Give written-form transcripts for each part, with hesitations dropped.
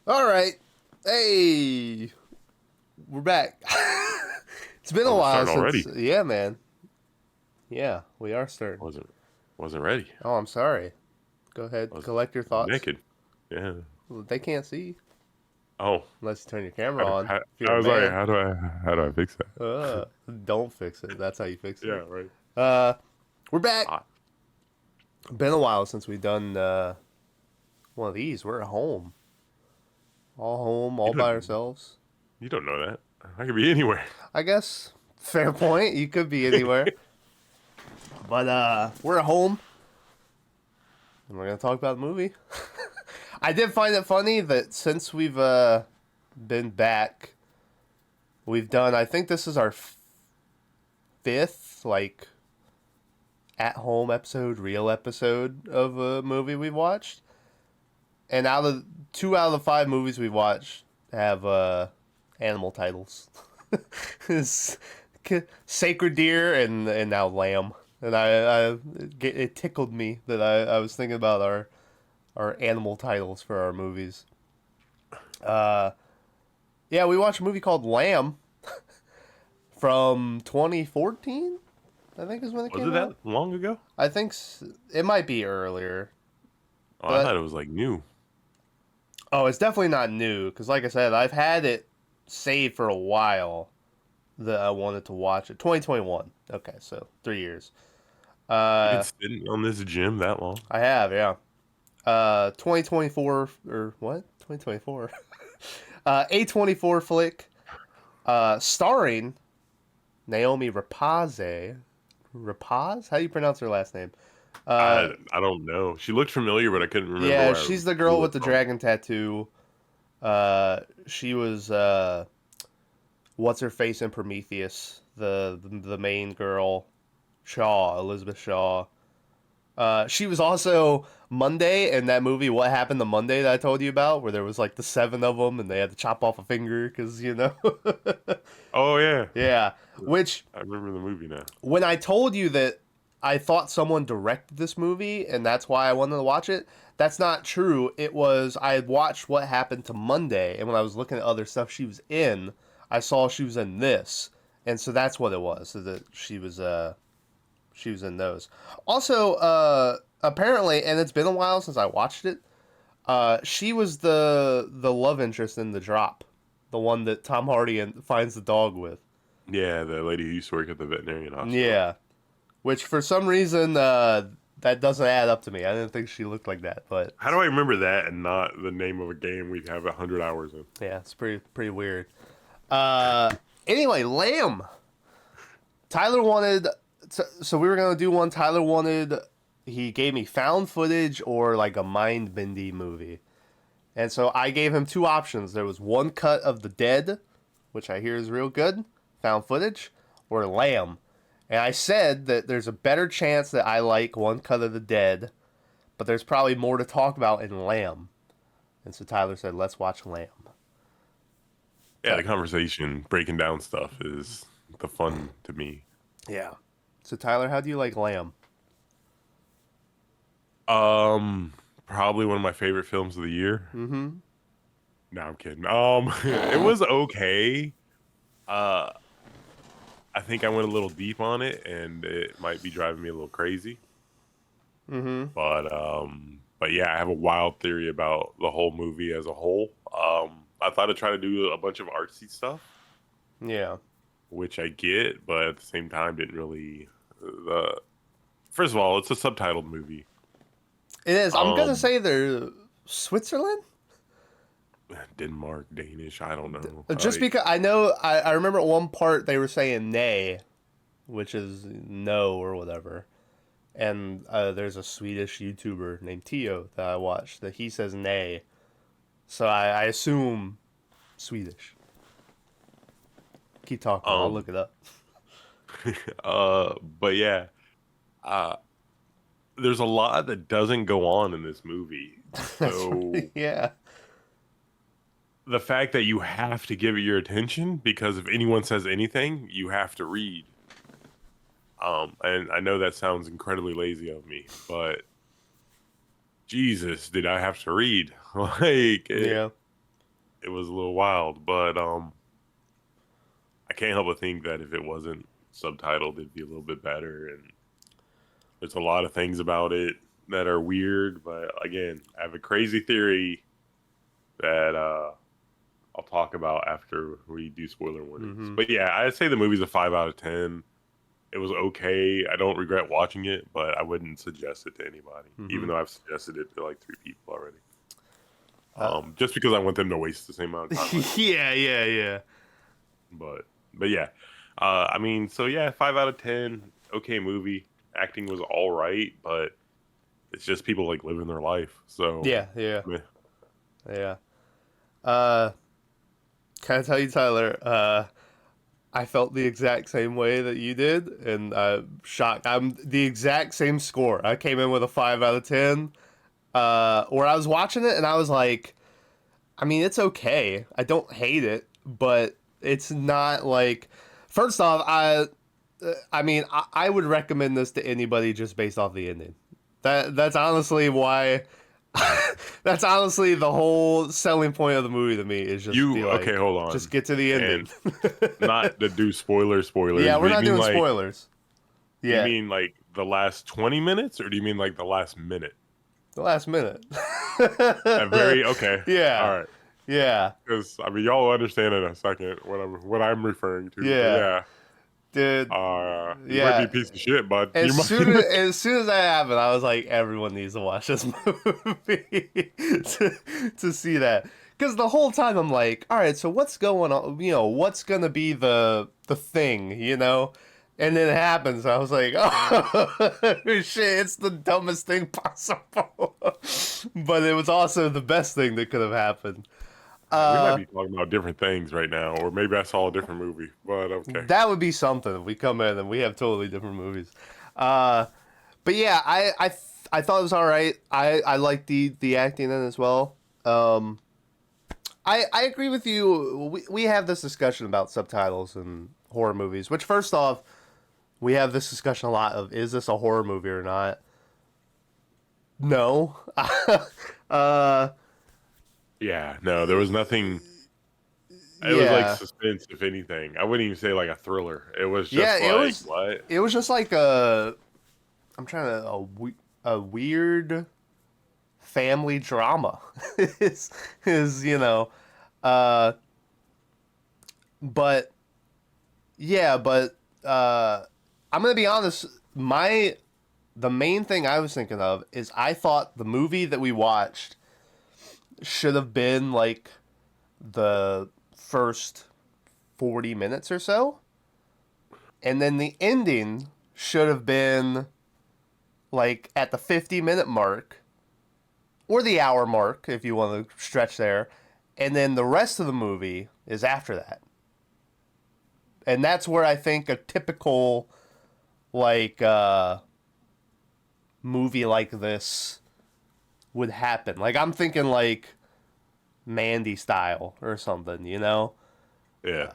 All right. Hey, we're back. It's been Oh, a we're while starting since. already. Yeah, man. Yeah, we are starting. Wasn't ready. Oh, I'm sorry. Go ahead, Was collect your thoughts. naked. Yeah. Well, they can't see Oh, unless you turn your camera on. If you're I a was like, man, how do I fix that? uh, don't fix it. That's how you fix it. Yeah, right. Uh, we're back. Ah, Been a while since we've done one of these. We're at home, you all by don't ourselves. you don't know that. I could be anywhere. I guess. Fair point. You could be anywhere, but we're at home, and we're gonna talk about the movie. I did find it funny that since we've been back, we've done. I think this is our fifth like at home episode, real episode of a movie we watched, and out of two out of the five movies we watched have animal titles. It's Sacred Deer and now Lamb, and it tickled me that I was thinking about our animal titles for our movies. Uh, Yeah, we watched a movie called Lamb from 2014. I think is when it Was came it out. that long ago? I think it might be earlier, Oh, I but thought it was like new. oh, it's definitely not new because, like I said, I've had it saved for a while that I wanted to watch it. 2021. Okay, so 3 years. You've been Uh, sitting on this gym that long. I have, yeah. 2024 or what? 2024. A24 flick. Starring Naomi Rapace. Rapaz? How do you pronounce her last name? Uh, I don't know. She looked familiar, but I couldn't remember yeah, where I she's the girl knew her with the from. dragon tattoo. She was what's her face in Prometheus, the main girl, Shaw, Elizabeth Shaw. She was also Monday in that movie. What happened to Monday that I told you about, where there was like the seven of them and they had to chop off a finger because you know. Oh yeah, Yeah, which I remember the movie now. when I told you that I thought someone directed this movie and that's why I wanted to watch it, that's not true. It was I had watched What Happened to Monday, and when I was looking at other stuff she was in, I saw she was in this, and so that's what it was. So that she was in those. Also, apparently, and it's been a while since I watched it. She was the love interest in The Drop, the one that Tom Hardy finds the dog with. Yeah, the lady who used to work at the veterinarian hospital. Yeah, which for some reason that doesn't add up to me. I didn't think she looked like that, but How do I remember that and not the name of a game we have 100 hours in? yeah, it's pretty weird. Uh, anyway, Lamb. Tyler wanted, so we were gonna do one. Tyler wanted. He gave me found footage or like a mind bendy movie, and so I gave him two options. There was One Cut of the Dead, which I hear is real good, found footage, or Lamb. And I said that there's a better chance that I like One Cut of the Dead, but there's probably more to talk about in Lamb. And so Tyler said, let's watch Lamb. Yeah, the conversation breaking down stuff is the fun to me. Yeah. So Tyler, how do you like Lamb? Probably one of my favorite films of the year. Mm-hmm. No, I'm kidding. It was okay. Uh, I think I went a little deep on it, and it might be driving me a little crazy. Mm-hmm. But yeah, I have a wild theory about the whole movie as a whole. I thought I'd try to do a bunch of artsy stuff, Yeah. which I get, but at the same time, didn't really. The First of all, it's a subtitled movie. It is. I'm gonna Um, say they're Switzerland. Denmark, Danish, I don't know. Just because I know I remember at one part they were saying nay, which is no or whatever. And there's a Swedish YouTuber named Tio that I watched that he says nay. So I assume Swedish. Keep talking. I'll look um, it up. but yeah, uh, there's a lot that doesn't go on in this movie. That's So yeah. the fact that you have to give it your attention because if anyone says anything, you have to read. And I know that sounds incredibly lazy of me, but Jesus, did I have to read? Like, Yeah. it was a little wild, but I can't help but think that if it wasn't subtitled, it'd be a little bit better. And there's a lot of things about it that are weird, but again, I have a crazy theory that I'll talk about after we do spoiler warnings. Mm-hmm. But yeah, I'd say the movie's a 5 out of 10. It was okay. I don't regret watching it, but I wouldn't suggest it to anybody, even though I've suggested it to like 3 people already. Just because I want them to waste the same amount of time. Yeah. But yeah, I mean, so yeah, 5 out of 10. Okay, movie. Acting was all right, but it's just people like living their life. So Yeah. meh. Can I tell you, Tyler? I felt the exact same way that you did, and shocked. I'm the exact same score. I came in with a 5 out of 10. Where I was watching it, and I was like, I mean, it's okay. I don't hate it, but it's not like. First off, I mean, I would recommend this to anybody just based off the ending. That's honestly why. That's honestly the whole selling point of the movie to me is just be like, Okay, hold on. just get to the ending. Not to do spoilers. Yeah, we're but not you mean doing like, spoilers. Yeah, You mean like the last 20 minutes, or do you mean like the last minute? the last minute. Okay. Yeah, All right. yeah, Because I mean, y'all will understand in a second what I'm referring to. But Yeah. yeah. dude. You might be Yeah. a piece of shit, but you As might. soon as that happened, I was like, everyone needs to watch this movie to see that. Because the whole time I'm like, all right, so what's going on? You know, what's gonna be the thing? You know, and then it happens. I was like, oh shit, it's the dumbest thing possible. But it was also the best thing that could have happened. We might Uh, be talking about different things right now, or maybe I saw a different movie. But okay. that would be something. We come in and we have totally different movies. Uh, but yeah, I thought it was all right. I liked the acting in it as well. I agree with you. We have this discussion about subtitles and horror movies. Which, first off, we have this discussion a lot of, is this a horror movie or not? No. uh, Yeah. No, there was nothing. It was like yeah, suspense, if anything. I wouldn't even say like a thriller. It was yeah. just like what? It was just like a. I'm trying to a weird family drama. is uh, but yeah, but I'm gonna be honest. The main thing I was thinking of is I thought the movie that we watched should have been like the first 40 minutes or so, and then the ending should have been like at the 50-minute mark or the hour mark if you want to stretch there, and then the rest of the movie is after that. And that's where I think a typical like movie like this would happen. Like I'm thinking like Mandy style or something, you know? Yeah.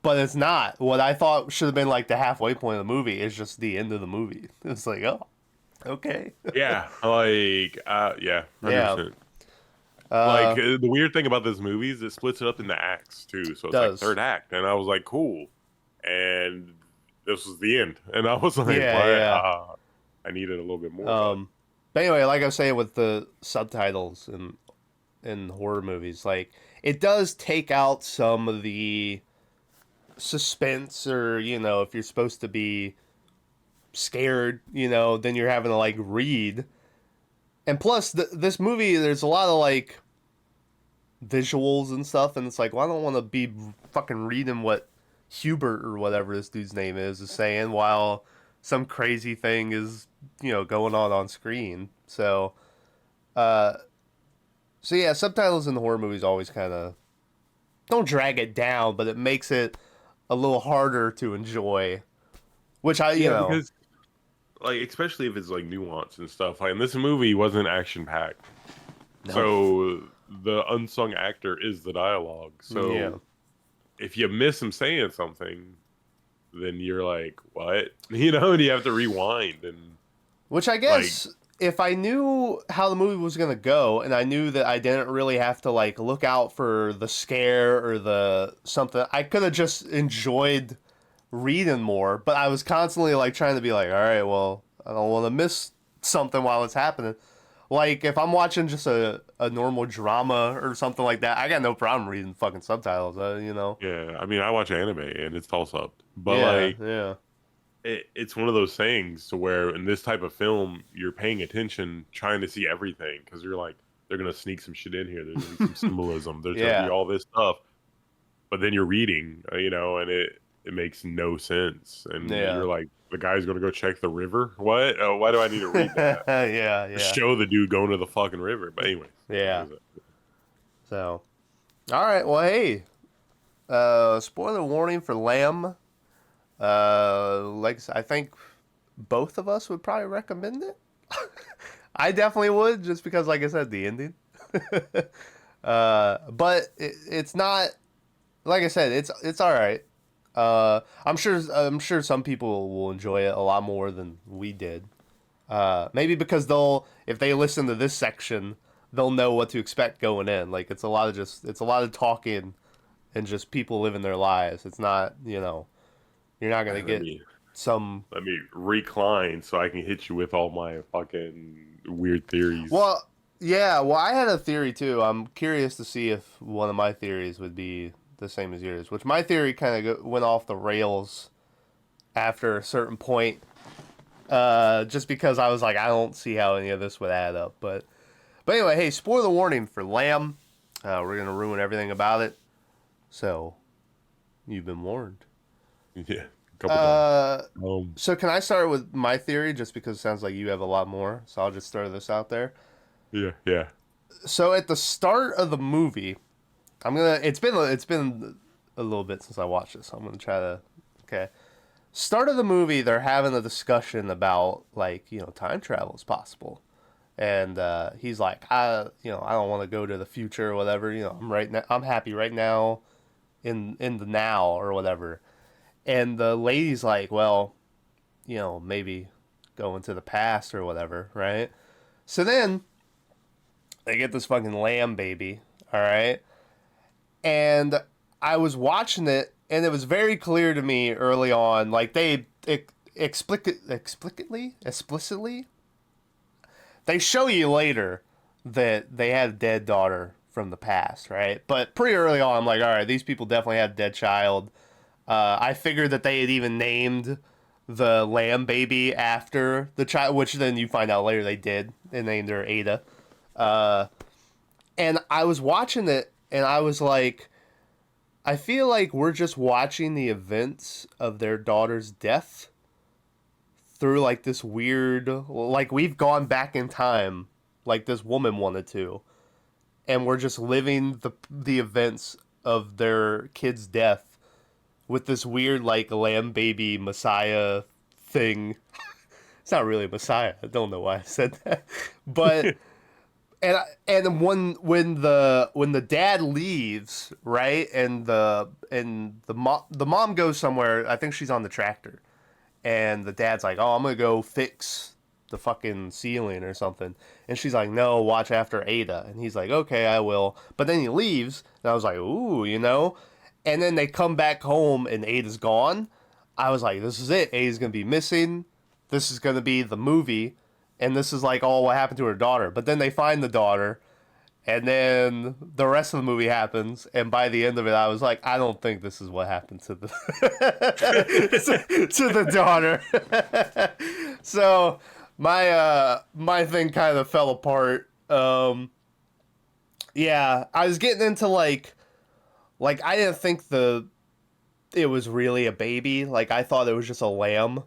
But it's not. What I thought should have been like the halfway point of the movie is just the end of the movie. It's like, oh, okay. Yeah. Like yeah. Yeah. 100%. Uh, The weird thing about this movie is it splits it up into acts too. So it's like does. third act, and I was like, cool. And this was the end, and I was like, Yeah, what? yeah. I needed a little bit more. But anyway, like I was saying with the subtitles in horror movies, like it does take out some of the suspense, or if you're supposed to be scared, then you're having to like read. And plus, this movie, there's a lot of like visuals and stuff, and it's like, well, I don't want to be fucking reading what Hubert or whatever this dude's name is saying while some crazy thing is going on screen. Uh, so yeah, subtitles in the horror movies always kind of don't drag it down, but it makes it a little harder to enjoy. Which Because like especially if it's like nuance and stuff. Like, and this movie wasn't action packed, No. so the unsung actor is the dialogue. So Yeah. if you miss him saying something, then you're like, what? And you have to rewind and Which I guess if I knew how the movie was gonna go, and I knew that I didn't really have to like look out for the scare or the something, I could have just enjoyed reading more. But I was constantly like trying to be like, all right, well, I don't want to miss something while it's happening. Like if I'm watching just a normal drama or something like that, I got no problem reading fucking subtitles. You know. Yeah, I mean, I watch anime and it's all subbed, but Yeah, like yeah, it's one of those things to where in this type of film you're paying attention, trying to see everything because you're like they're gonna sneak some shit in here. There's gonna be some symbolism. There's gonna be yeah, all this stuff, but then you're reading, and it makes no sense, and yeah, you're like the guy's gonna go check the river. What? Why do I need to read that? yeah, Just yeah, show the dude going to the fucking river. But anyways, yeah. So, all right. Well, hey, spoiler warning for Lamb. Like I said, I think both of us would probably recommend it. I definitely would, just because, like I said, the ending. But it's not. Like I said, it's all right. I'm sure some people will enjoy it a lot more than we did. Maybe because if they listen to this section, they'll know what to expect going in. Like it's a lot of talking and just people living their lives. It's not, you're not gonna let get me some. let me recline so I can hit you with all my fucking weird theories. Well, yeah. Well, I had a theory too. I'm curious to see if one of my theories would be the same as yours. Which my theory kind of went off the rails after a certain point. Just because I was like, I don't see how any of this would add up. But anyway, hey, spoiler warning for Lamb. We're gonna ruin everything about it. So you've been warned. Yeah, a couple times. Uh, Um, so can I start with my theory just because it sounds like you have a lot more? So I'll just throw this out there. yeah, yeah. So at the start of the movie, it's been a little bit since I watched this. So I'm gonna try to. Okay. Start of the movie, they're having a discussion about like time travel is possible, and he's like, I don't want to go to the future or whatever. I'm right now. I'm happy right now, in the now or whatever. And the lady's like, well, maybe go into the past or whatever, right? So then they get this fucking lamb baby, all right? And I was watching it, and it was very clear to me early on, like they explicitly, they show you later that they had a dead daughter from the past, right? But pretty early on, I'm like, all right, these people definitely had a dead child. I figured that they had even named the lamb baby after the child, which then you find out later they did. They named her Ada. Uh, and I was watching it, and I was like, I feel like we're just watching the events of their daughter's death through like this weird, like we've gone back in time, like this woman wanted to, and we're just living the events of their kid's death with this weird like lamb baby messiah thing. It's not really a messiah. I don't know why I said that, but and when the dad leaves, right, and the mom goes somewhere. I think she's on the tractor, and the dad's like, "Oh, I'm gonna go fix the fucking ceiling or something," and she's like, "No, watch after Ada," and he's like, "Okay, I will," but then he leaves, and I was like, "Ooh," and then they come back home and Ada's gone. I was like, "This is it. Ada's gonna be missing. This is gonna be the movie." And this is like all what happened to her daughter. But then they find the daughter, and then the rest of the movie happens. And by the end of it, I was like, I don't think this is what happened to the to the daughter. So my thing kind of fell apart. Yeah, I was getting into like I didn't think it was really a baby. Like I thought it was just a lamb.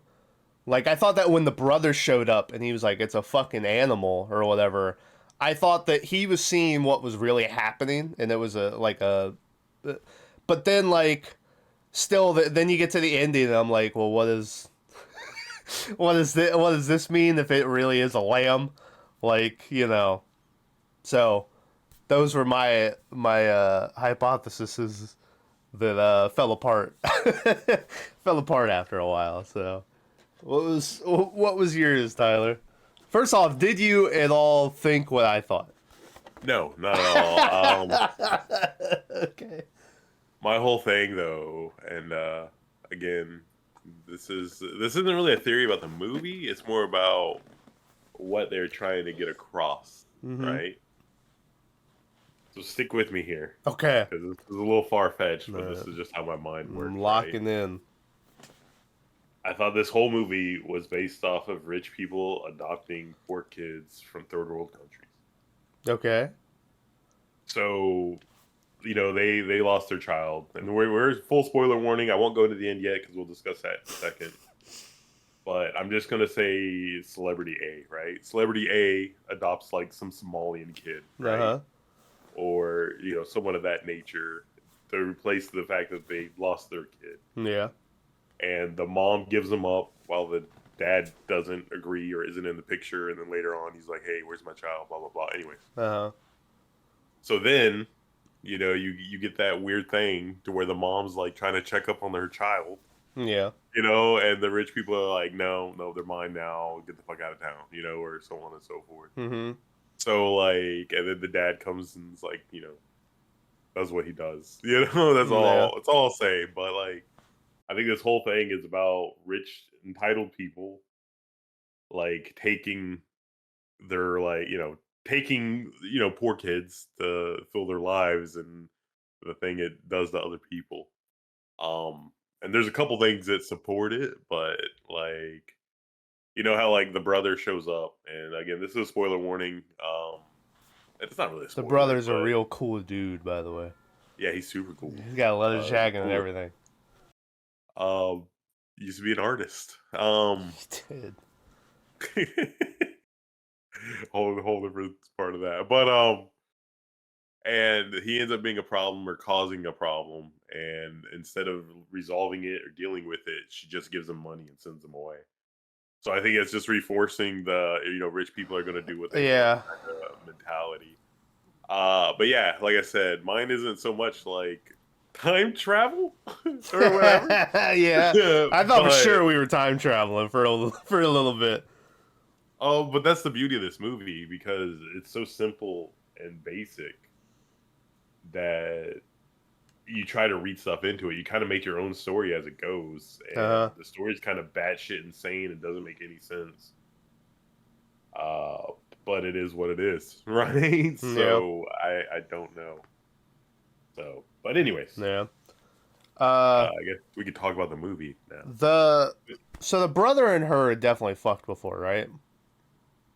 Like I thought that when the brother showed up and he was like, "It's a fucking animal" or whatever, I thought that he was seeing what was really happening, and it was but then like, still, then you get to the ending, and I'm like, well, what does this mean if it really is a lamb? Like, so those were my hypotheses that fell apart, fell apart after a while. So. What was yours, Tyler? First off, did you at all think what I thought? No, not at all. Okay. My whole thing though, and again, this isn't really a theory about the movie. It's more about what they're trying to get across, Mm-hmm. right? So stick with me here Okay. because this is a little far fetched, but this Uh, is just how my mind works. I'm Right? locking in. I thought this whole movie was based off of rich people adopting poor kids from third world countries. Okay. So, they lost their child, and we're full spoiler warning. I won't go to the end yet because we'll discuss that in a second. But I'm just gonna say Celebrity A, right? Celebrity A adopts like some Somalian kid, right? Uh-huh. Or someone of that nature to replace the fact that they lost their kid, Yeah. and the mom gives them up while the dad doesn't agree or isn't in the picture, and then later on he's like, "Hey, where's my child?" Blah blah blah. Anyways, Uh-huh. so then you get that weird thing to where the mom's like trying to check up on her child, Yeah. and the rich people are like, no, no, they're mine now. Get the fuck out of town, or so on and so forth. Mm-hmm. So like, and then the dad comes and is like, does what he does. That's all. Yeah. That's all I'll say. But like, I think this whole thing is about rich, entitled people like taking their taking poor kids to fill their lives and the thing it does to other people. And there's a couple things that support it, but like how like the brother shows up, and again, this is a spoiler warning. It's not really a The spoiler, brother's a but real cool dude, by the way. yeah, he's super cool. He's got a leather jacket and Cool. everything. Um, used to be an artist. He did. whole different part of that, but and he ends up being a problem or causing a problem, and instead of resolving it or dealing with it, she just gives him money and sends him away. So I think it's just reinforcing the rich people are going to do what they want Yeah. kind of mentality. But yeah, like I said, mine isn't so much like time travel or whatever. Yeah. I thought for But sure we were time traveling for a little bit. oh, but that's the beauty of this movie because it's so simple and basic that you try to read stuff into it. You kind of make your own story as it goes, and Uh-huh. the story's kind of batshit insane and doesn't make any sense. Uh, but it is what it is, right? Yeah. So I don't know. So, but anyways, Yeah. I guess we could talk about the movie now. So the brother and her had definitely fucked before, right?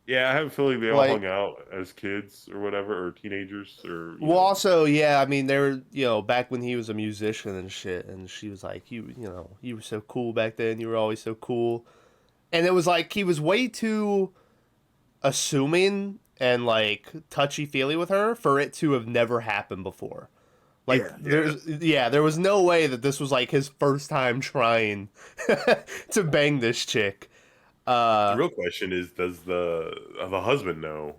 Yeah, I have a feeling they all Like, hung out as kids or whatever, or teenagers, or well, also, yeah, I mean, they were, back when he was a musician and shit, and she was like, you were so cool back then. You were always so cool, and it was like he was way too assuming and like touchy feely with her for it to have never happened before. Like yeah. there was no way that this was like his first time trying to bang this chick. The real question is, does the husband know?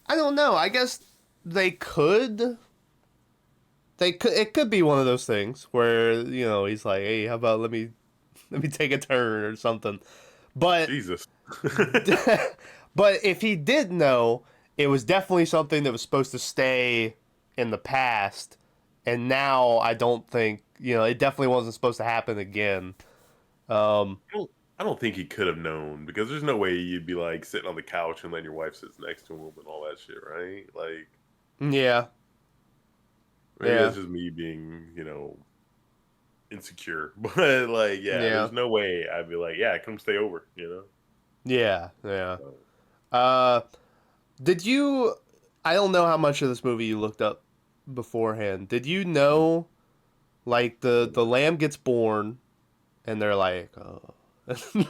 I don't know. I guess they could. They could. It could be one of those things where he's like, "Hey, how about let me take a turn or something." But Jesus. but if he did know, it was definitely something that was supposed to stay in the past, and now I don't think it definitely wasn't supposed to happen again. I don't think he could have known because there's no way you'd be like sitting on the couch and letting your wife sit next to him and all that shit, right? Like, Yeah, maybe yeah, that's just me being, insecure. But like, yeah, yeah, there's no way I'd be like, yeah, come stay over, yeah, yeah. So, Uh, did you? I don't know how much of this movie you looked up beforehand. Did you know, like the lamb gets born, and they're like, oh,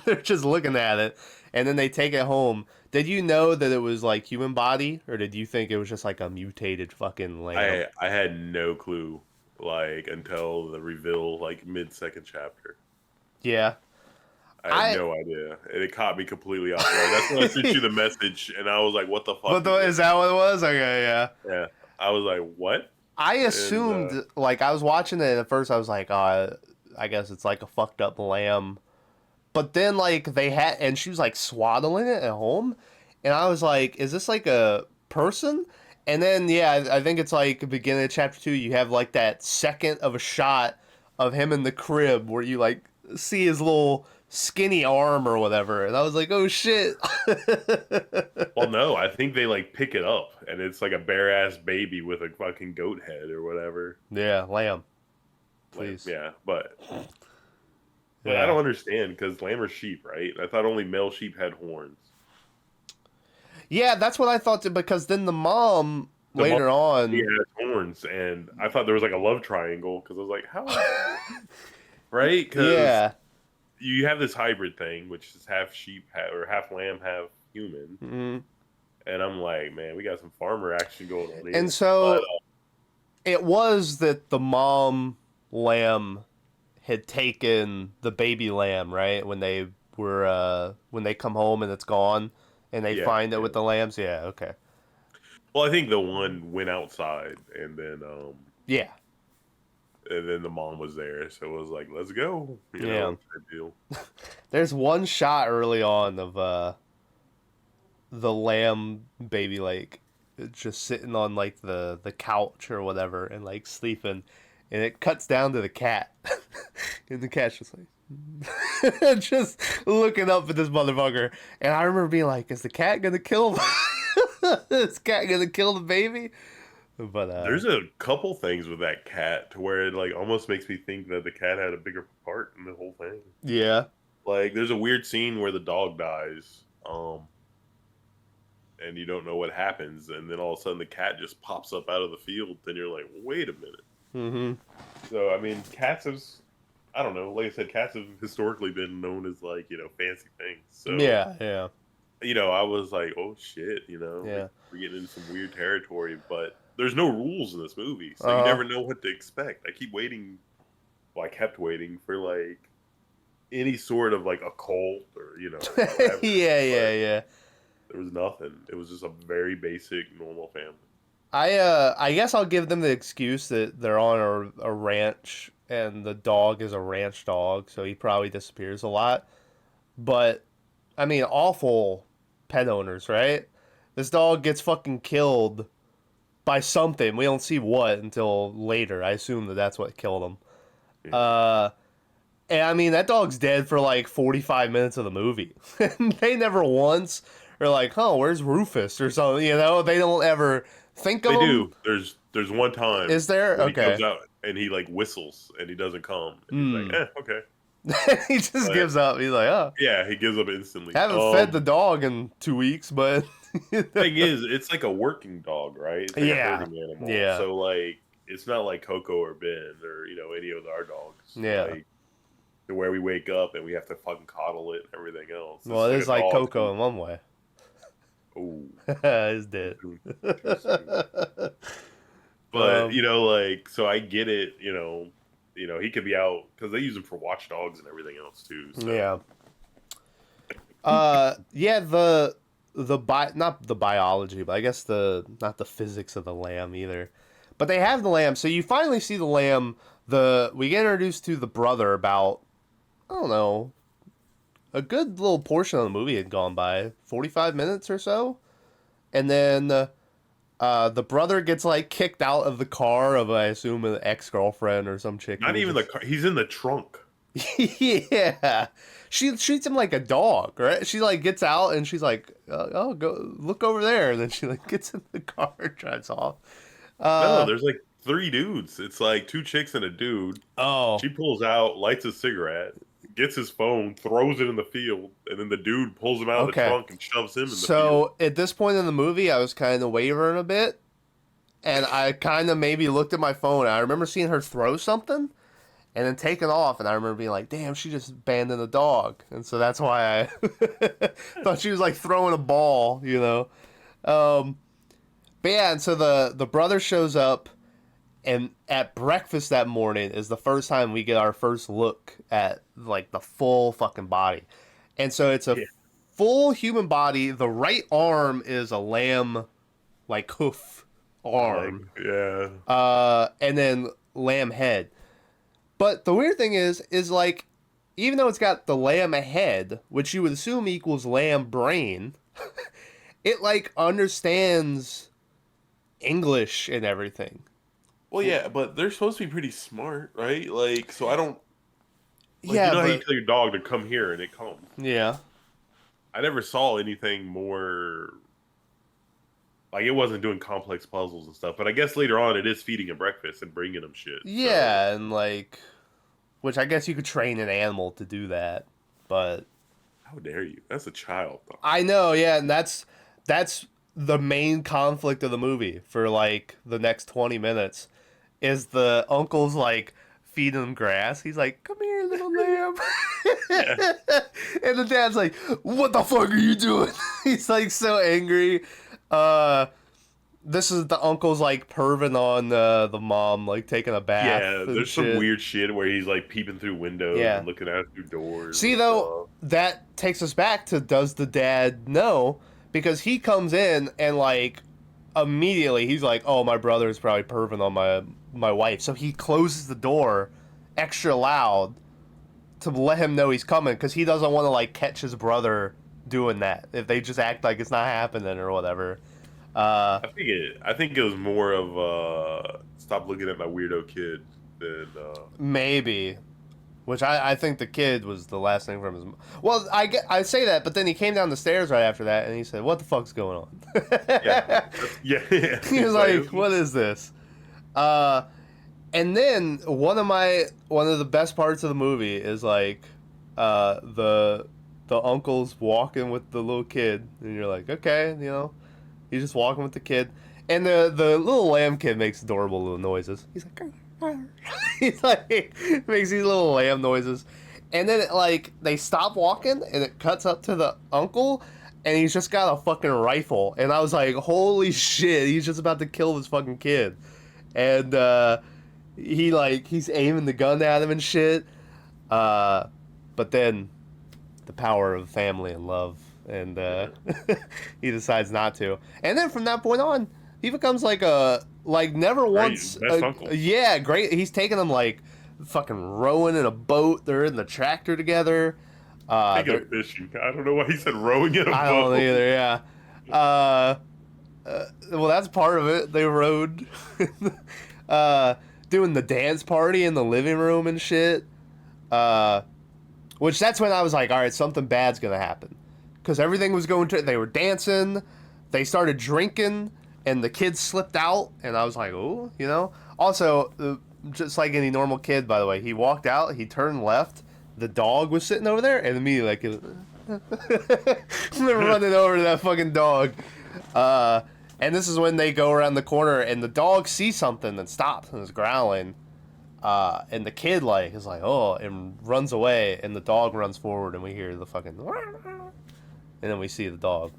they're just looking at it, and then they take it home. Did you know that it was like human body, or did you think it was just like a mutated fucking lamb? I had no clue like until the reveal like mid second chapter. Yeah, I had I. no idea. And it caught me completely off guard. That's when I sent you the message and I was like, what the fuck But is that what it was? Okay, yeah. Yeah. I was like, what? I And assumed, like, I was watching it, and at first I was like, I guess it's like a fucked up lamb. but then like and she was like swaddling it at home, and I was like, is this like a person? And then yeah, I think it's like the beginning of chapter 2. You have like that second of a shot of him in the crib where you like see his little skinny arm or whatever, and I was like, oh shit. Well, no, I think they like pick it up, and it's like a bare ass baby with a fucking goat head or whatever. Yeah, lamb. Like, Please. yeah, but I Yeah. don't understand because lamb are sheep, right? I thought only male sheep had horns. Yeah, that's what I thought too, because then the mom The later mom, he on. has horns, and I thought there was like a love triangle because I was like, how? Right? Because Yeah. you have this hybrid thing, which is half sheep or half lamb, half human, Mhm. and I'm like, man, we got some farmer action going on here. And so it was that the mom lamb had taken the baby lamb, right? When they come home and it's gone and they Yeah, find it yeah. with the lambs. Yeah, okay. Well, I think the one went outside, Yeah. and then the mom was there, so it was like, let's go, Yeah. type deal. There's one shot early on of the lamb baby like just sitting on like the couch or whatever and like sleeping, and it cuts down to the cat. And the cat's just like just looking up at this motherfucker, and I remember being like, is the cat gonna kill is cat gonna kill the baby? But There's a couple things with that cat to where it like almost makes me think that the cat had a bigger part in the whole thing. yeah. Like, there's a weird scene where the dog dies, and you don't know what happens, and then all of a sudden the cat just pops up out of the field, and you're like, wait a minute. Mm-hmm. So, I mean, cats have, I don't know, like I said, cats have historically been known as, like, fancy things. So, Yeah. I was like, oh shit, Yeah. like, we're getting into some weird territory, but there's no rules in this movie, so Uh-huh. you never know what to expect. I keep waiting, I kept waiting for, like, any sort of, like, a cult or, whatever. Yeah. There was nothing. It was just a very basic, normal family. I guess I'll give them the excuse that they're on a ranch and the dog is a ranch dog, so he probably disappears a lot. But I mean, awful pet owners, right? This dog gets fucking killed by something. We don't see what until later. I assume that that's what killed him. Yeah. And I mean, that dog's dead for like 45 minutes of the movie. And they never once are like, oh, where's Rufus or something, They don't ever think of They him. do. There's one time. Is there? When he Okay. comes out and he like whistles and he doesn't come. And he's like, okay. He just But, gives up. He's like, oh, yeah, he gives up instantly. haven't fed the dog in 2 weeks, but thing is, it's like a working dog, right? It's like Yeah. a herding animal. Yeah. So like, it's not like Coco or Ben or any of our dogs. Yeah. Like, to where we wake up and we have to fucking coddle it and everything else. well, it is a like dog. Coco in one way. Oh. He's dead. But like, so I get it. He could be out because they use him for watchdogs and everything else too. So. Yeah. Yeah. Not the biology, but I guess not the physics of the lamb either. But they have the lamb, so you finally see the lamb. We get introduced to the brother about, I don't know, a good little portion of the movie had gone by, 45 minutes or so, and then the brother gets like kicked out of the car of, I assume, an ex-girlfriend or some chick. Not even the car. He's in the trunk. Yeah, she treats him like a dog, right? She like gets out and she's like, "Oh, go look over there," and then she like gets in the car and drives off. No, there's like 3 dudes. It's like 2 chicks and a dude. Oh, She pulls out, lights a cigarette, gets his phone, throws it in the field, and then the dude pulls him out of the Okay. trunk and shoves him in the field. so at this point in the movie, I was kind of wavering a bit, and I kind of maybe looked at my phone. I remember seeing her throw something, and then take it off, and I remember being like, "Damn, she just abandoned a dog," and so that's why I thought she was like throwing a ball, But yeah, and so the brother shows up, and at breakfast that morning is the first time we get our first look at like the full fucking body, and so it's a full human body. The right arm is a lamb, like hoof arm, Yeah. and then lamb head. But the weird thing is like even though it's got the lamb head, which you would assume equals lamb brain, it like understands English and everything. Well, yeah, but they're supposed to be pretty smart, right? Like, so I don't like you Yeah, know how you but tell your dog to come here and it comes. yeah. I never saw anything more like it wasn't doing complex puzzles and stuff. But I guess later on it is feeding him breakfast and bringing him shit. So Yeah, and like which I guess you could train an animal to do that. But how dare you? That's a child, though. I know, yeah, and that's the main conflict of the movie for like the next 20 minutes is the uncle's like feeding him grass. He's like, "Come here, little lamb." Yeah, And the dad's like, "What the fuck are you doing?" He's like so angry. Uh this is the uncle's like perving on the mom like taking a bath yeah. and There's some shit. weird shit where he's like peeping through windows Yeah. and looking out through doors. See And though, that takes us back to does the dad know? Because he comes in and like immediately he's like, "Oh, my brother's probably perving on my wife." So he closes the door extra loud to let him know he's coming because he doesn't want to like catch his brother doing that if they just act like it's not happening or whatever. Uh, I think it was more of stop looking at my weirdo kid than maybe. Which I think the kid was the last thing from his. Well, I say that, but then he came down the stairs right after that, and he said, "What the fuck's going on?" yeah, yeah. He was like, "What is this?" And then one of the best parts of the movie is like, the uncle's walking with the little kid, and you're like, okay, he's just walking with the kid, and the little lamb kid makes adorable little noises. He's like, he's like makes these little lamb noises, and then like they stop walking, and it cuts up to the uncle, and he's just got a fucking rifle, and I was like, holy shit, he's just about to kill this fucking kid, and he's aiming the gun at him and shit, but then the power of family and love, and he decides not to, and then from that point on he becomes like never once best uncle. yeah, great. He's taking them like fucking rowing in a boat. They're in the tractor together. Thinking of fishing. I don't know why he said rowing in a I boat. don't either. Yeah. Well, that's part of it. They rode, doing the dance party in the living room and shit. Which that's when I was like, all right, something bad's gonna happen, because everything was going to. They were dancing, they started drinking, and the kid slipped out, and I was like, oh, Also, just like any normal kid, by the way, he walked out, he turned left, the dog was sitting over there, and immediately like, they're running over to that fucking dog. And this is when they go around the corner, and the dog sees something and stops and is growling. And the kid like is like, oh, and runs away, and the dog runs forward, and we hear the fucking, and then we see the dog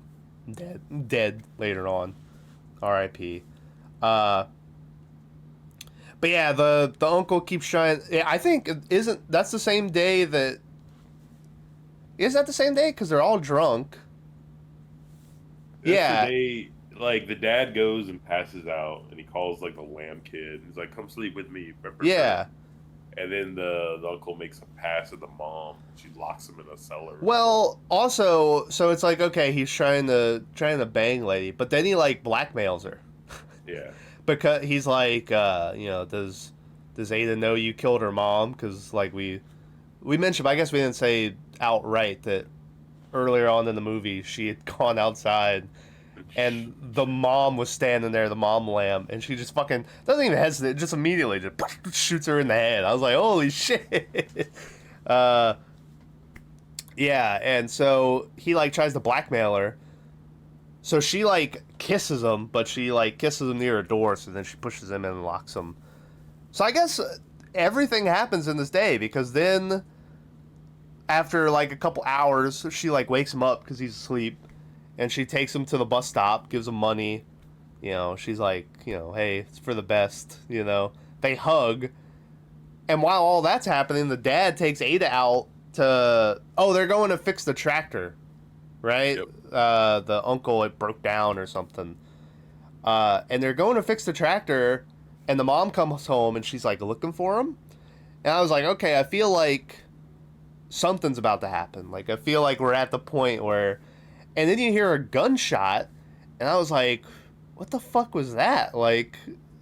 dead later on. R.I.P. But yeah, the uncle keeps trying. Yeah, I think that's the same day that. Is that the same day? Because they're all drunk. That's Yeah. the day, like the dad goes and passes out, and he calls like the lamb kid. He's like, "Come sleep with me." Yeah. And then the uncle makes a pass at the mom. She locks him in a cellar. Well, also, so it's like, okay, he's trying to bang lady, but then he like blackmails her Yeah. because he's like, does Ada know you killed her mom? Because like we mentioned, but I guess we didn't say outright that earlier on in the movie she had gone outside and the mom was standing there, the mom lamb, and she just fucking doesn't even hesitate, just immediately just shoots her in the head. I was like, holy shit. Yeah, and so he like tries to blackmail her. So she like kisses him, but she like kisses him near her door, so then she pushes him in and locks him. So I guess everything happens in this day, because then after like a couple hours, she like wakes him up because he's asleep, and she takes him to the bus stop, gives him money. She's like, hey, it's for the best. They hug, and while all that's happening, the dad takes Ada out to. Oh, they're going to fix the tractor, right? Yep. The uncle, it broke down or something, and they're going to fix the tractor, and the mom comes home and she's like looking for him, and I was like, okay, I feel like something's about to happen. Like, I feel like we're at the point where, and then you hear a gunshot, and I was like, what the fuck was that? Like,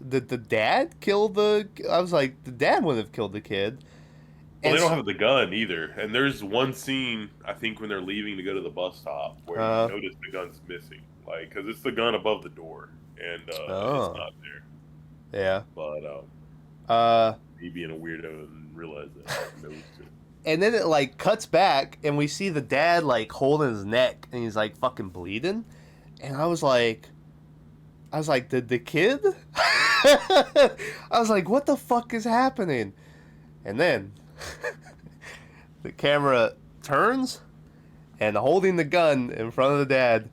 did the dad kill the? I was like, the dad wouldn't have killed the kid. Well, And they don't have the gun either. And there's one scene, I think, when they're leaving to go to the bus stop where you notice the gun's missing. Like, because it's the gun above the door, and it's oh, not there. yeah. But Uh, me being a weirdo and realize that I noticed it. and then it like cuts back, and we see the dad like holding his neck, and he's like fucking bleeding, and I was like, did the kid? I was like, what the fuck is happening? And then the camera turns, and holding the gun in front of the dad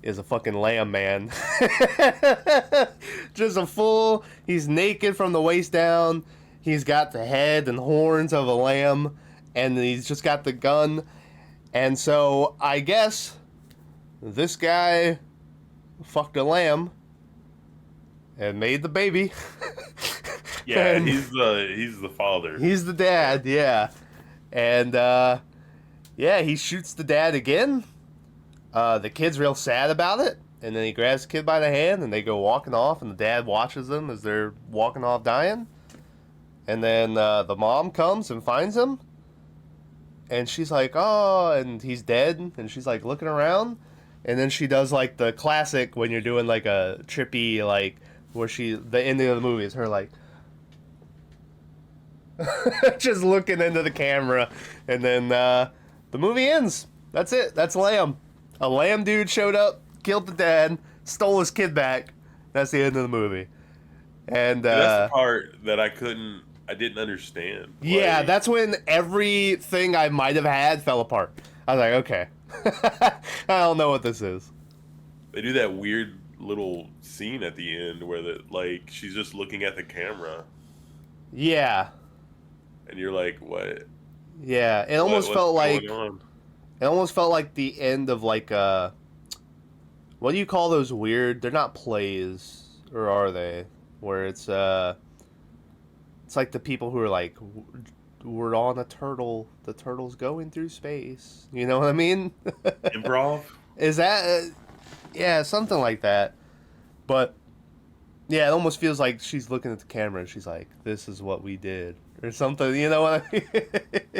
is a fucking lamb, man. Just a full, he's naked from the waist down. He's got the head and horns of a lamb, and he's just got the gun. And so I guess this guy fucked a lamb and made the baby. Yeah, And he's the father. he's the dad, yeah. And yeah, he shoots the dad again. The kid's real sad about it, and then he grabs the kid by the hand, and they go walking off, and the dad watches them as they're walking off dying. And then the mom comes and finds him, and she's like, oh, and he's dead, and she's like looking around, and then she does like the classic when you're doing like a trippy, like, where the ending of the movie is her like, just looking into the camera, and then the movie ends. That's it. That's Lamb. A lamb dude showed up, killed the dad, stole his kid back. That's the end of the movie. And That's the part that I didn't understand. yeah, Like, that's when everything I might have had fell apart. I was like, okay, I don't know what this is. they do that weird little scene at the end where she's just looking at the camera, Yeah, and you're like, what? yeah. It almost What's felt like going on? it almost felt like the end of like what do you call those weird? They're not plays, or are they? Where it's like the people who are like, we're on a turtle. The turtle's going through space. You know what I mean? Improv? Is that yeah, something like that. But yeah, it almost feels like she's looking at the camera and she's like, "This is what we did," or something. You know what I mean?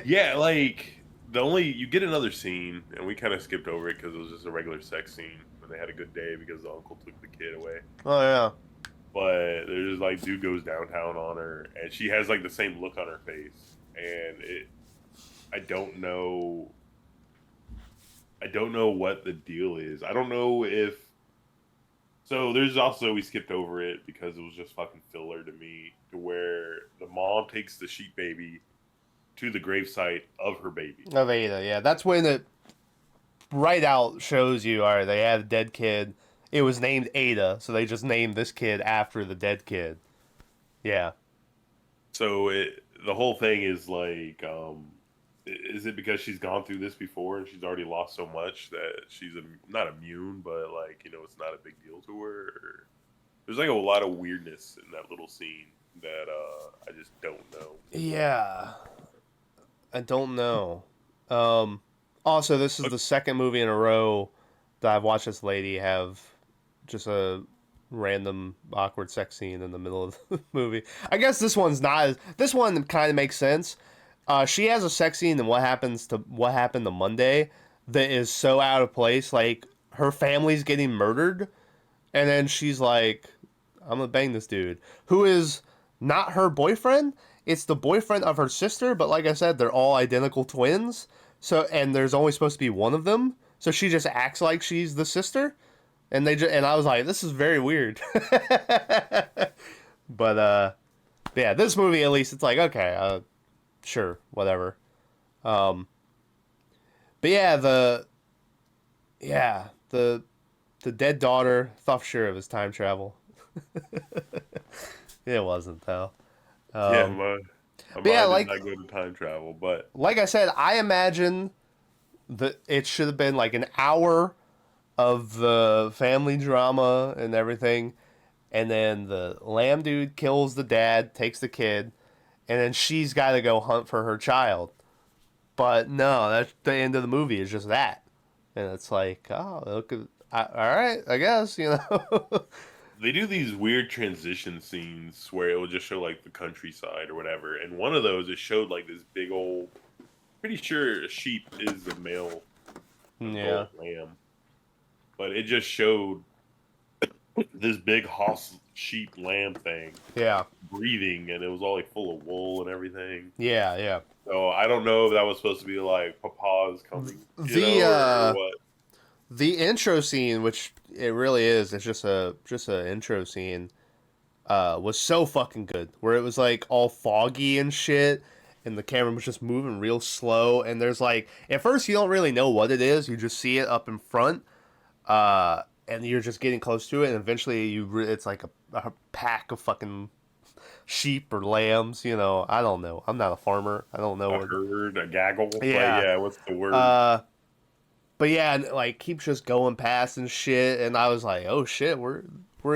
Yeah, you get another scene, and we kind of skipped over it because it was just a regular sex scene when they had a good day because the uncle took the kid away. Oh yeah. But there's like dude goes downtown on her, and she has like the same look on her face, and I don't know. I don't know what the deal is. I don't know if. So there's also, we skipped over it because it was just fucking filler to me, to where the mom takes the sheep baby to the gravesite of her baby. Of Ada, yeah. That's when it right out shows you, all right, they had a dead kid. It was named Ada, so they just named this kid after the dead kid. Yeah. So the whole thing is like, is it because she's gone through this before and she's already lost so much that she's not immune, but like, it's not a big deal to her? Or, there's like a lot of weirdness in that little scene that I just don't know. Yeah. I don't know. Also, this is the second movie in a row that I've watched this lady have just a random awkward sex scene in the middle of the movie. I guess this one's not. This one kind of makes sense. She has a sex scene, and what happened to Monday that is so out of place. Like, her family's getting murdered, and then she's like, "I'm gonna bang this dude," who is not her boyfriend. It's the boyfriend of her sister, but like I said, they're all identical twins. So, and there's only supposed to be one of them. So she just acts like she's the sister, and and I was like, this is very weird. But yeah, this movie at least it's like, okay, sure, whatever. But yeah, the dead daughter thought for sure it was time travel. It wasn't though. Yeah, my yeah, mind like- did not go to time travel, but Like I said, I imagine that it should have been like an hour of the family drama and everything, and then the lamb dude kills the dad, takes the kid, and then she's got to go hunt for her child. But no, that's the end of the movie is just that, and it's like, oh, look, all right, I guess They do these weird transition scenes where it will just show like the countryside or whatever, and one of those it showed like this big old. Pretty sure a sheep is a male yeah, adult lamb, but it just showed this big hoss sheep lamb thing yeah, breathing, and it was all like full of wool and everything. yeah, yeah. So I don't know if that was supposed to be like Papa's coming, The or what. the intro scene, which it really is, it's just a intro scene, was so fucking good. Where it was like all foggy and shit, and the camera was just moving real slow. And there's like at first you don't really know what it is, you just see it up in front, and you're just getting close to it, and eventually it's like a pack of fucking sheep or lambs. I don't know. I'm not a farmer. I don't know A what. herd, a gaggle. Like, Yeah. yeah, what's the word? But yeah, and, like keeps just going past and shit, and I was like, oh shit, we're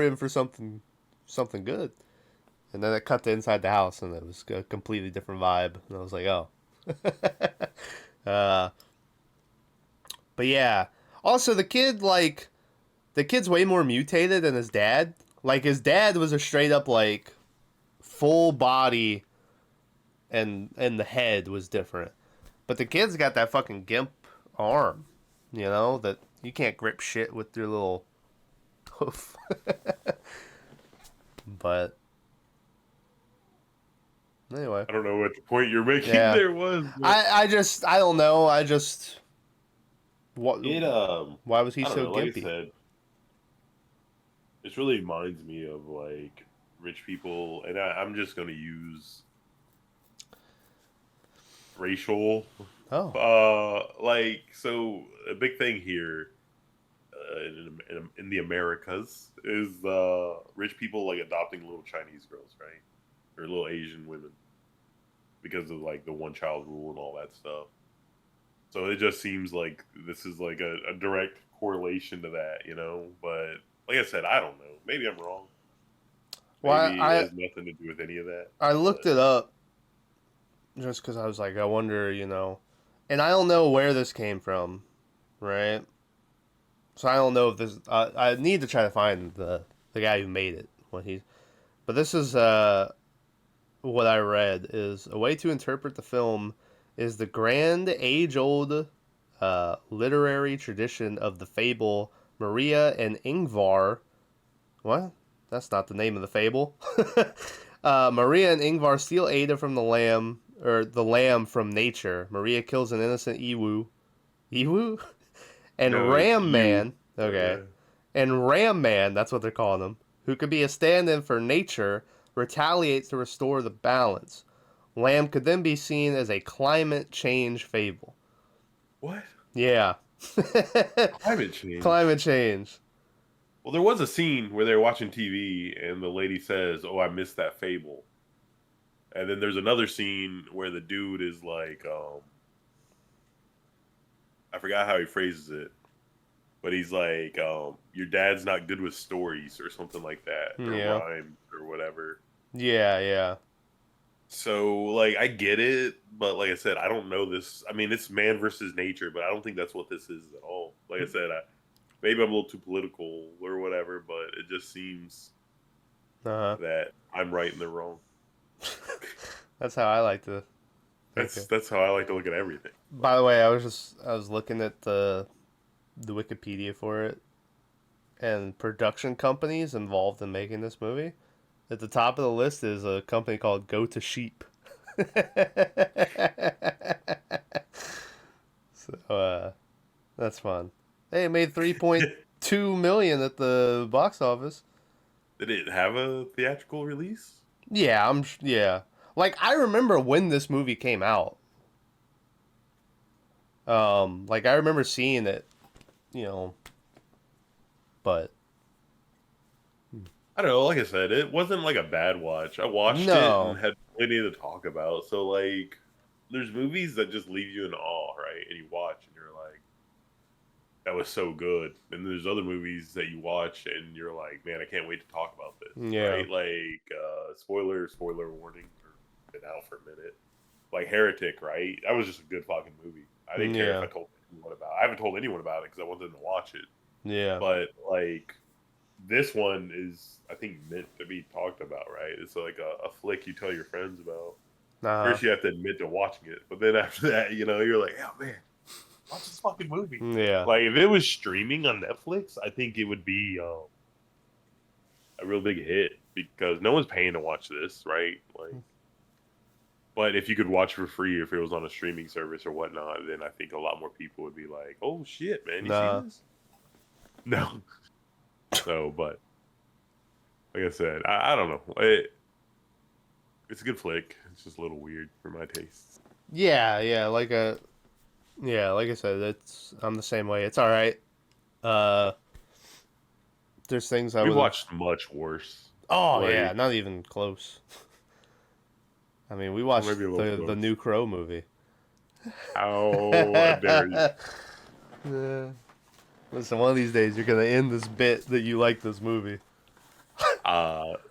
in for something good. And then it cut to inside the house, and it was a completely different vibe, and I was like, oh. uh, but yeah, also the kid's way more mutated than his dad. Like his dad was a straight up like full body, and the head was different, but the kid's got that fucking gimp arm. That you can't grip shit with your little hoof. But anyway, I don't know what the point you're making yeah. there was. But I don't know. What? it Why was he I don't so know. Like I gimpy? said, this really reminds me of like rich people, and I'm just gonna use racial. Oh, Like so, a big thing here in the Americas is rich people like adopting little Chinese girls, right, or little Asian women because of like the one child rule and all that stuff. So it just seems like this is like a direct correlation to that. But like I said, I don't know. Maybe I'm wrong. well, Maybe it I has nothing to do with any of that. I looked But it up just because I was like, I wonder, and I don't know where this came from, right? So I don't know if this. I need to try to find the guy who made it when he. But this is what I read is a way to interpret the film is the grand age-old literary tradition of the fable Maria and Ingvar. What? That's not the name of the fable. Maria and Ingvar steal Ada from the lamb, or the lamb from nature. Maria kills an innocent Ewu. Ewu? And no, it's Ram you. Man. Okay. Yeah. And Ram Man, that's what they're calling him, who could be a stand in for nature, retaliates to restore the balance. Lamb could then be seen as a climate change fable. What? Yeah. Climate change. Climate change. Well, there was a scene where they're watching TV and the lady says, "Oh, I missed that fable." And then there's another scene where the dude is like, I forgot how he phrases it, but he's like, "Your dad's not good with stories" or something like that, or Yeah. rhymes or whatever. Yeah, yeah. So, like, I get it, but like I said, I don't know this. I mean, it's man versus nature, but I don't think that's what this is at all. Like I said, maybe I'm a little too political or whatever, but it just seems Uh-huh. that I'm right and they're wrong. That's how I like to think of. That's how I like to look at everything. By the way, I was looking at the Wikipedia for it, and production companies involved in making this movie. At the top of the list is a company called Go to Sheep. So that's fun. Hey, it made 3.2 million at the box office. Did it have a theatrical release? Yeah, yeah. Like I remember when this movie came out. Like I remember seeing it, you know, but I don't know. Like I said, it wasn't like a bad watch. I watched it no. and had plenty to talk about. So like, there's movies that just leave you in awe, right? And you watch and you're like, that was so good. And there's other movies that you watch and you're like, man, I can't wait to talk about this. Yeah. Right? Like, spoiler warning. Been out for a minute. like Heretic, right? That was just a good fucking movie. I didn't care if I Yeah. told anyone about it. I haven't told anyone about it because I wanted them to watch it. Yeah. But like this one is, I think, meant to be talked about, right? It's like a flick you tell your friends about. Uh-huh. First, you have to admit to watching it, but then after that, you're like, oh man, watch this fucking movie. Yeah. Like if it was streaming on Netflix, I think it would be a real big hit because no one's paying to watch this, right? Like, but if you could watch for free, if it was on a streaming service or whatnot, then I think a lot more people would be like, "Oh shit, man, you Nah. see this?" No. So, but like I said, I don't know. It's a good flick. It's just a little weird for my tastes. Yeah, like I said, I'm the same way. It's all right. Uh, there's things I We was. watched much worse. Oh yeah, Like, not even close. I mean, we or watched maybe a little the close. new Crow movie. How dare you? Yeah. Listen, one of these days you're gonna end this bit that you like this movie.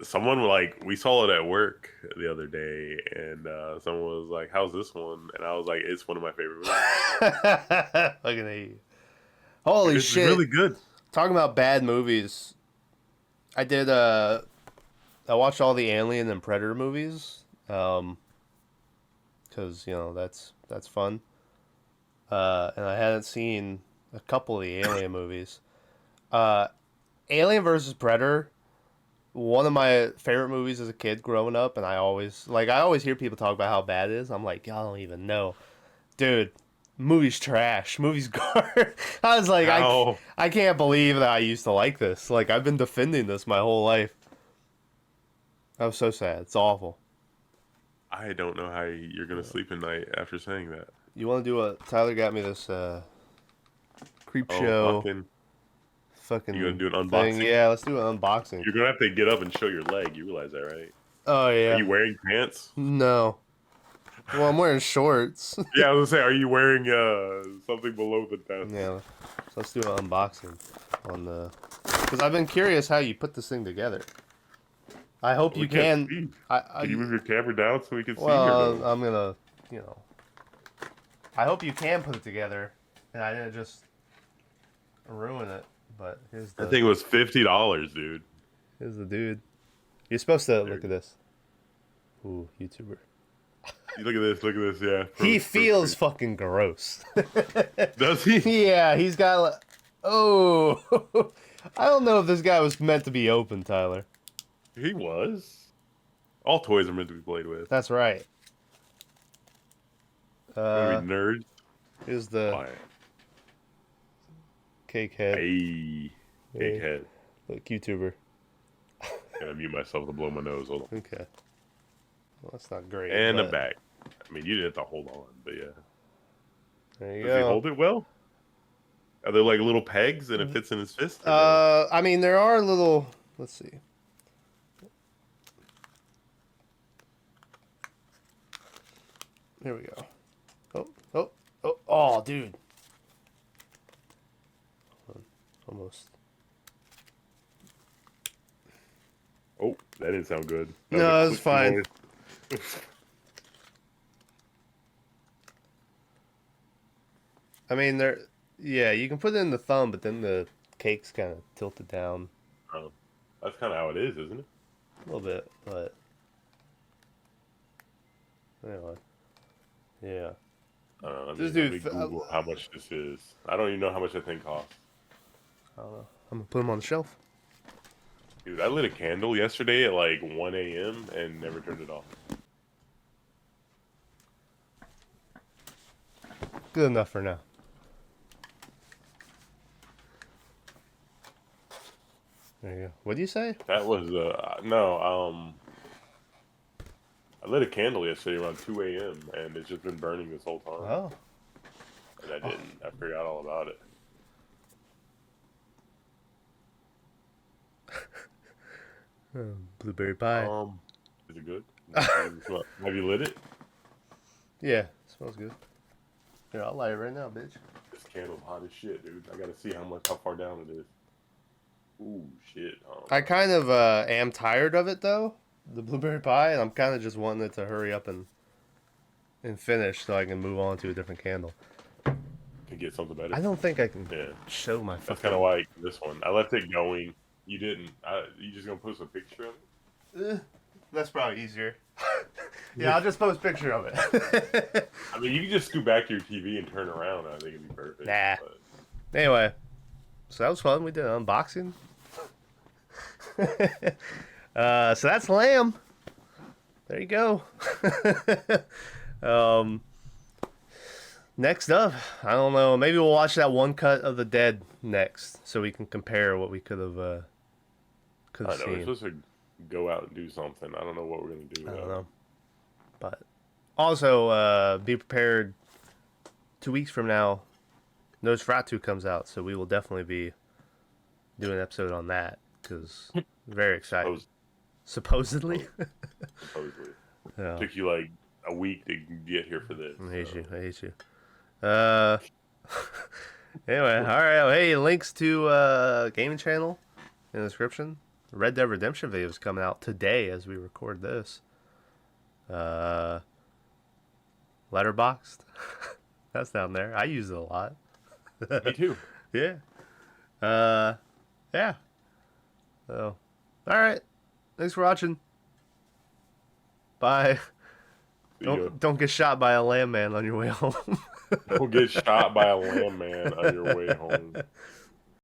Someone like we saw it at work the other day, and someone was like, "How's this one?" And I was like, "It's one of my favorite movies. Fucking hate you. Holy It's shit! really good." Talking about bad movies, I did. I watched all the Alien and Predator movies. Because that's fun. And I hadn't seen a couple of the Alien movies. Uh, Alien versus Predator, one of my favorite movies as a kid growing up, and I always hear people talk about how bad it is. I'm like, y'all don't even know, dude. Movie's trash. Movie's garbage. I was like, How I can't believe that I used to like this. Like I've been defending this my whole life. I was so sad. It's awful. I don't know how you're gonna sleep at night after saying that. You want to do a Tyler got me this creep Oh, show fucking you gonna do an thing? unboxing? Yeah, let's do an unboxing. You're gonna have to get up and show your leg. You realize that, right? Oh Are yeah. you wearing pants? No. Well, I'm wearing shorts. Yeah, I was gonna say, are you wearing something below the pants? Yeah. So let's do an unboxing on the. Because I've been curious how you put this thing together. I hope We you can't can. see. Can you move your camera down so we can see Well, your I'm gonna, you know. I hope you can put it together, and I didn't just ruin it. But here's I the think it was $50, dude. here's the dude. You're supposed to There look you at this. Ooh, YouTuber. You look at this, yeah. He feels fucking gross. Does he? Yeah, he's got. Oh, I don't know if this guy was meant to be open, Tyler. He was. All toys are meant to be played with. That's right. Are we nerds? Here's the Why? cake head. Hey, big head. Look, YouTuber. Gotta mute myself to blow my nose. Hold on. Okay. Well, that's not great. And the but back. I mean, you didn't have to hold on, but yeah. There you Does he go. hold it well? Are there like little pegs and it fits in his fist? Or no? I mean, there are little. Let's see. Here we go. Oh, dude. Almost. Oh, that didn't sound good. No, was a that's click fine. noise. I mean, yeah, you can put it in the thumb, but then the cake's kind of tilted down That's kind of how it is, isn't it? a little bit, but anyway, yeah. I don't know. This Let me dude- Google how much this is. I don't even know how much that thing costs. I don't know. I'm gonna put them on the shelf. Dude, I lit a candle yesterday at like 1 a.m. and never turned it off. Good enough for now. There you go. What do you say? That was no. I lit a candle yesterday around 2 a.m. and it's just been burning this whole time. Oh, And I didn't. I forgot all about it. blueberry pie. Is it good? Have you lit it? Yeah, smells good. Here, I'll light it right now, bitch. This candle's hot as shit, dude. I gotta see how far down it is. Ooh, shit. I kind of am tired of it though, the blueberry pie, and I'm kind of just wanting it to hurry up and and finish so I can move on to a different candle. To get something better. I don't think I can Yeah, show my that's fucking... kind of like this one. I left it going. You didn't. You just gonna post a picture of it? That's probably easier. Yeah, I'll just post a picture of it. I mean, you can just scoot back to your TV and turn around. I think it'd be perfect. Nah. But Anyway, so that was fun. We did an unboxing. So that's Lamb. There you go. Next up, I don't know. Maybe we'll watch that one cut of The Dead next, so we can compare what we could have I know we're seen. supposed to go out and do something. I don't know what we're gonna do. I don't though. know. But also, be prepared. 2 weeks from now, Nosferatu comes out, so we will definitely be doing an episode on that because very excited. Supposedly. Supposedly, Yeah. took you like a week to get here for this. I hate so. you. I hate you. Anyway, all right. Oh, hey, links to gaming channel in the description. Red Dead Redemption video is coming out today as we record this. Letterboxd. That's down there. I use it a lot. Me too. Yeah. Yeah. So, all right. Thanks for watching. Bye. See ya. Don't get shot by a lamb man on your way home. Don't get shot by a lamb man on your way home.